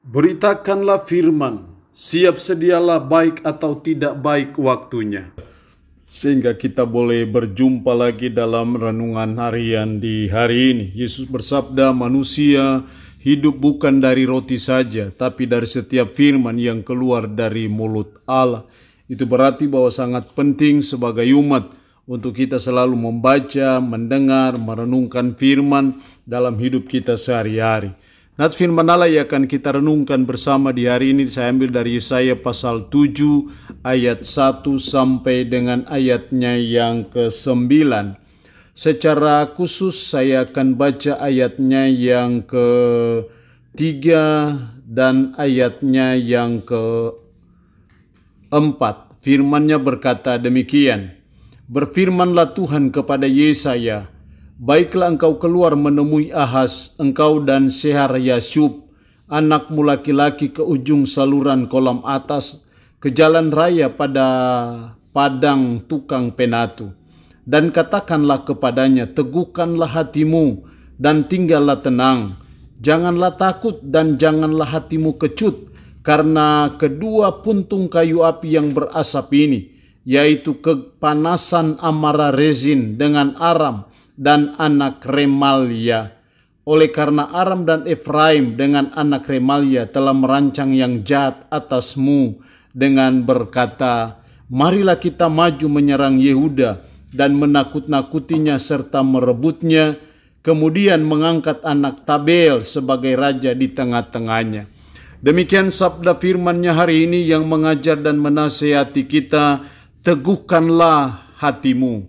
Beritakanlah firman, siap sedialah baik atau tidak baik waktunya. Sehingga kita boleh berjumpa lagi dalam renungan harian di hari ini. Yesus bersabda, manusia hidup bukan dari roti saja, tapi dari setiap firman yang keluar dari mulut Allah. Itu berarti bahwa sangat penting sebagai umat untuk kita selalu membaca, mendengar, merenungkan firman dalam hidup kita sehari-hari. Nats firman Allah yang akan kita renungkan bersama di hari ini saya ambil dari Yesaya pasal 7 ayat 1 sampai dengan ayatnya yang ke-9. Secara khusus saya akan baca ayatnya yang ke-3 dan ayatnya yang ke-4. Firman-Nya berkata demikian. Berfirmanlah Tuhan kepada Yesaya, baiklah engkau keluar menemui Ahaz, engkau dan Seher-Yashub, anakmu laki-laki ke ujung saluran kolam atas, ke jalan raya pada padang tukang penatu. Dan katakanlah kepadanya, teguhkanlah hatimu dan tinggallah tenang. Janganlah takut dan janganlah hatimu kecut, karena kedua puntung kayu api yang berasap ini, yaitu kepanasan amarah Rezin dengan Aram dan anak Remalia. Oleh karena Aram dan Efraim dengan anak Remalia telah merancang yang jahat atasmu dengan berkata, marilah kita maju menyerang Yehuda dan menakut-nakutinya serta merebutnya, kemudian mengangkat anak Tabel sebagai raja di tengah-tengahnya. Demikian sabda firman-Nya hari ini yang mengajar dan menasihati kita, teguhkanlah hatimu.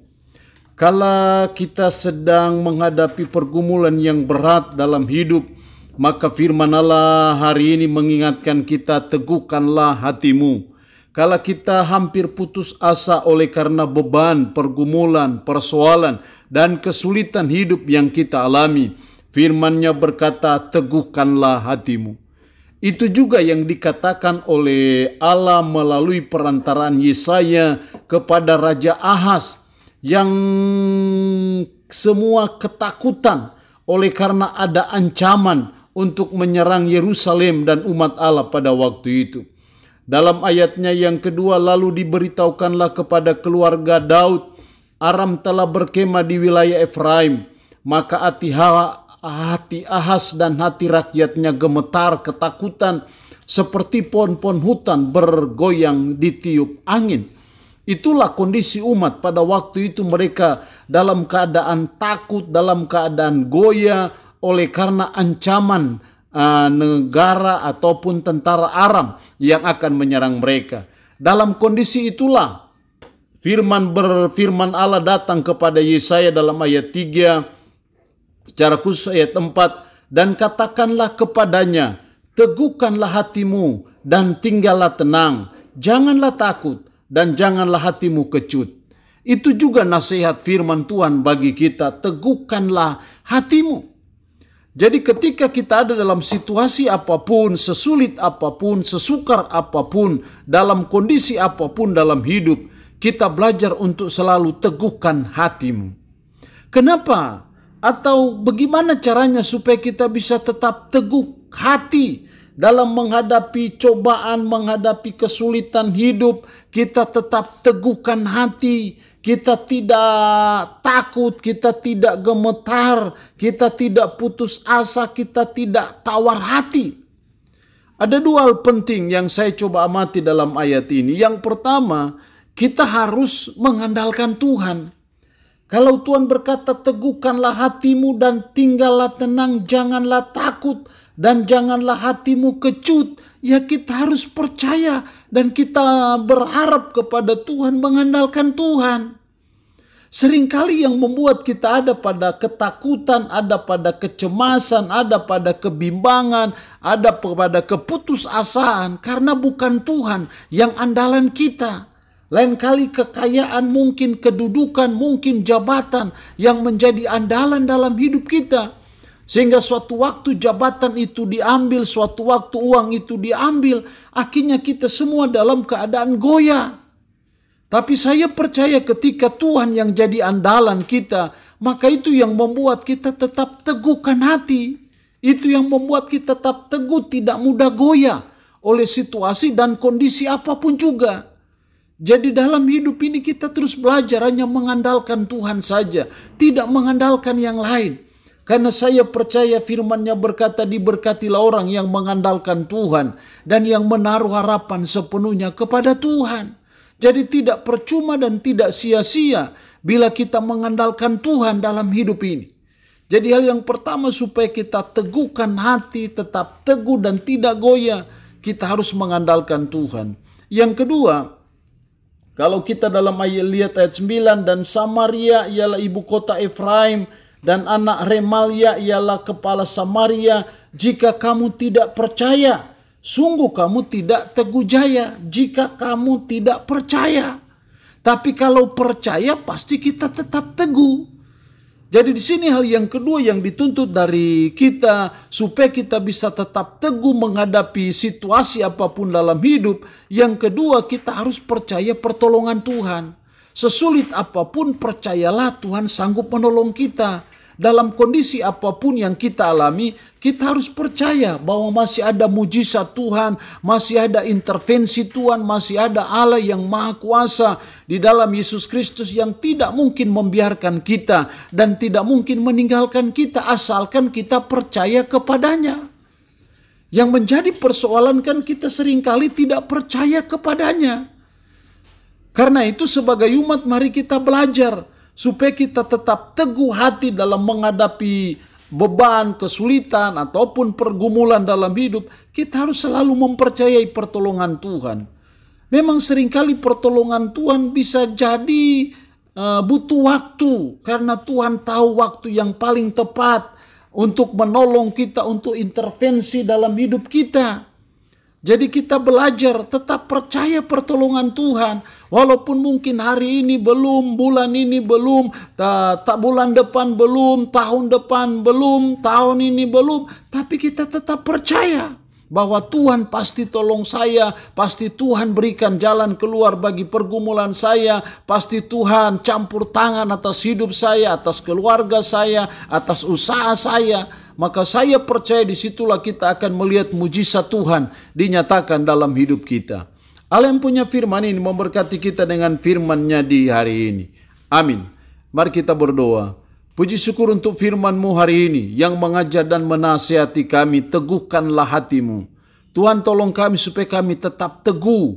Kala kita sedang menghadapi pergumulan yang berat dalam hidup, maka firman Allah hari ini mengingatkan kita, teguhkanlah hatimu. Kala kita hampir putus asa oleh karena beban, pergumulan, persoalan, dan kesulitan hidup yang kita alami, firman-Nya berkata, teguhkanlah hatimu. Itu juga yang dikatakan oleh Allah melalui perantaraan Yesaya kepada Raja Ahaz yang semua ketakutan oleh karena ada ancaman untuk menyerang Yerusalem dan umat Allah pada waktu itu. Dalam ayatnya yang kedua, lalu diberitahukanlah kepada keluarga Daud, Aram telah berkemah di wilayah Efraim, maka hati Ahaz dan hati rakyatnya gemetar ketakutan seperti pohon-pohon hutan bergoyang ditiup angin. Itulah kondisi umat pada waktu itu, mereka dalam keadaan takut, dalam keadaan goyah oleh karena ancaman negara ataupun tentara Aram yang akan menyerang mereka. Dalam kondisi itulah firman Allah datang kepada Yesaya dalam ayat 3, secara khusus ayat 4, dan katakanlah kepadanya, teguhkanlah hatimu dan tinggallah tenang, janganlah takut dan janganlah hatimu kecut. Itu juga nasihat firman Tuhan bagi kita, teguhkanlah hatimu. Jadi ketika kita ada dalam situasi apapun, sesulit apapun, sesukar apapun, dalam kondisi apapun dalam hidup, kita belajar untuk selalu teguhkan hatimu. Kenapa? Atau bagaimana caranya supaya kita bisa tetap teguh hati dalam menghadapi cobaan, menghadapi kesulitan hidup? Kita tetap teguhkan hati, kita tidak takut, kita tidak gemetar, kita tidak putus asa, kita tidak tawar hati. Ada dua hal penting yang saya coba amati dalam ayat ini. Yang pertama, kita harus mengandalkan Tuhan. Kalau Tuhan berkata, teguhkanlah hatimu dan tinggallah tenang, janganlah takut dan janganlah hatimu kecut, ya kita harus percaya dan kita berharap kepada Tuhan, mengandalkan Tuhan. Seringkali yang membuat kita ada pada ketakutan, ada pada kecemasan, ada pada kebimbangan, ada pada keputusasaan, karena bukan Tuhan yang andalan kita. Lain kali kekayaan, mungkin kedudukan, mungkin jabatan yang menjadi andalan dalam hidup kita. Sehingga suatu waktu jabatan itu diambil, suatu waktu uang itu diambil, akhirnya kita semua dalam keadaan goyah. Tapi saya percaya ketika Tuhan yang jadi andalan kita, maka itu yang membuat kita tetap teguhkan hati. Itu yang membuat kita tetap teguh, tidak mudah goyah oleh situasi dan kondisi apapun juga. Jadi dalam hidup ini kita terus belajar hanya mengandalkan Tuhan saja, tidak mengandalkan yang lain. Karena saya percaya firman-Nya berkata, diberkatilah orang yang mengandalkan Tuhan dan yang menaruh harapan sepenuhnya kepada Tuhan. Jadi tidak percuma dan tidak sia-sia bila kita mengandalkan Tuhan dalam hidup ini. Jadi hal yang pertama supaya kita teguhkan hati, tetap teguh dan tidak goyah, kita harus mengandalkan Tuhan. Yang kedua, kalau kita dalam lihat ayat 9, dan Samaria ialah ibu kota Efraim, dan anak Remalia ialah kepala Samaria. Jika kamu tidak percaya, sungguh kamu tidak teguh jaya. Jika kamu tidak percaya. Tapi kalau percaya pasti kita tetap teguh. Jadi di sini hal yang kedua yang dituntut dari kita supaya kita bisa tetap teguh menghadapi situasi apapun dalam hidup. Yang kedua, kita harus percaya pertolongan Tuhan. Sesulit apapun percayalah Tuhan sanggup menolong kita. Dalam kondisi apapun yang kita alami, kita harus percaya bahwa masih ada mujizat Tuhan, masih ada intervensi Tuhan, masih ada Allah yang Maha Kuasa di dalam Yesus Kristus yang tidak mungkin membiarkan kita dan tidak mungkin meninggalkan kita asalkan kita percaya kepadanya. Yang menjadi persoalan kan kita seringkali tidak percaya kepadanya. Karena itu sebagai umat mari kita belajar supaya kita tetap teguh hati dalam menghadapi beban, kesulitan, ataupun pergumulan dalam hidup. Kita harus selalu mempercayai pertolongan Tuhan. Memang seringkali pertolongan Tuhan bisa jadi butuh waktu. Karena Tuhan tahu waktu yang paling tepat untuk menolong kita, untuk intervensi dalam hidup kita. Jadi kita belajar tetap percaya pertolongan Tuhan. Walaupun mungkin hari ini belum, bulan ini belum, bulan depan belum, tahun depan belum, tahun ini belum. Tapi kita tetap percaya bahwa Tuhan pasti tolong saya. Pasti Tuhan berikan jalan keluar bagi pergumulan saya. Pasti Tuhan campur tangan atas hidup saya, atas keluarga saya, atas usaha saya. Maka saya percaya disitulah kita akan melihat mujizat Tuhan dinyatakan dalam hidup kita. Allah yang punya firman ini memberkati kita dengan firman-Nya di hari ini. Amin. Mari kita berdoa. Puji syukur untuk firman-Mu hari ini yang mengajar dan menasihati kami. Teguhkanlah hatimu. Tuhan tolong kami supaya kami tetap teguh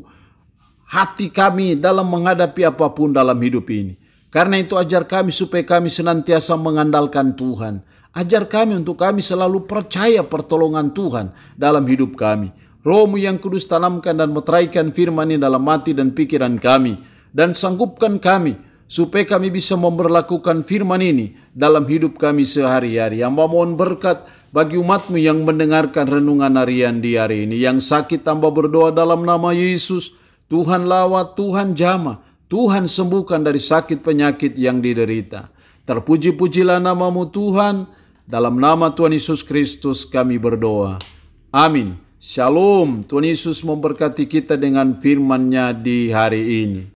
hati kami dalam menghadapi apapun dalam hidup ini. Karena itu ajar kami supaya kami senantiasa mengandalkan Tuhan. Ajar kami untuk kami selalu percaya pertolongan Tuhan dalam hidup kami. Roh-Mu yang kudus tanamkan dan meteraikan firman ini dalam hati dan pikiran kami. Dan sanggupkan kami supaya kami bisa memperlakukan firman ini dalam hidup kami sehari-hari. Hamba mohon berkat bagi umat-Mu yang mendengarkan renungan harian di hari ini. Yang sakit hamba berdoa dalam nama Yesus. Tuhan lawat, Tuhan jamah, Tuhan sembuhkan dari sakit penyakit yang diderita. Terpuji-pujilah nama-Mu Tuhan. Dalam nama Tuhan Yesus Kristus kami berdoa. Amin. Shalom. Tuhan Yesus memberkati kita dengan firman-Nya di hari ini.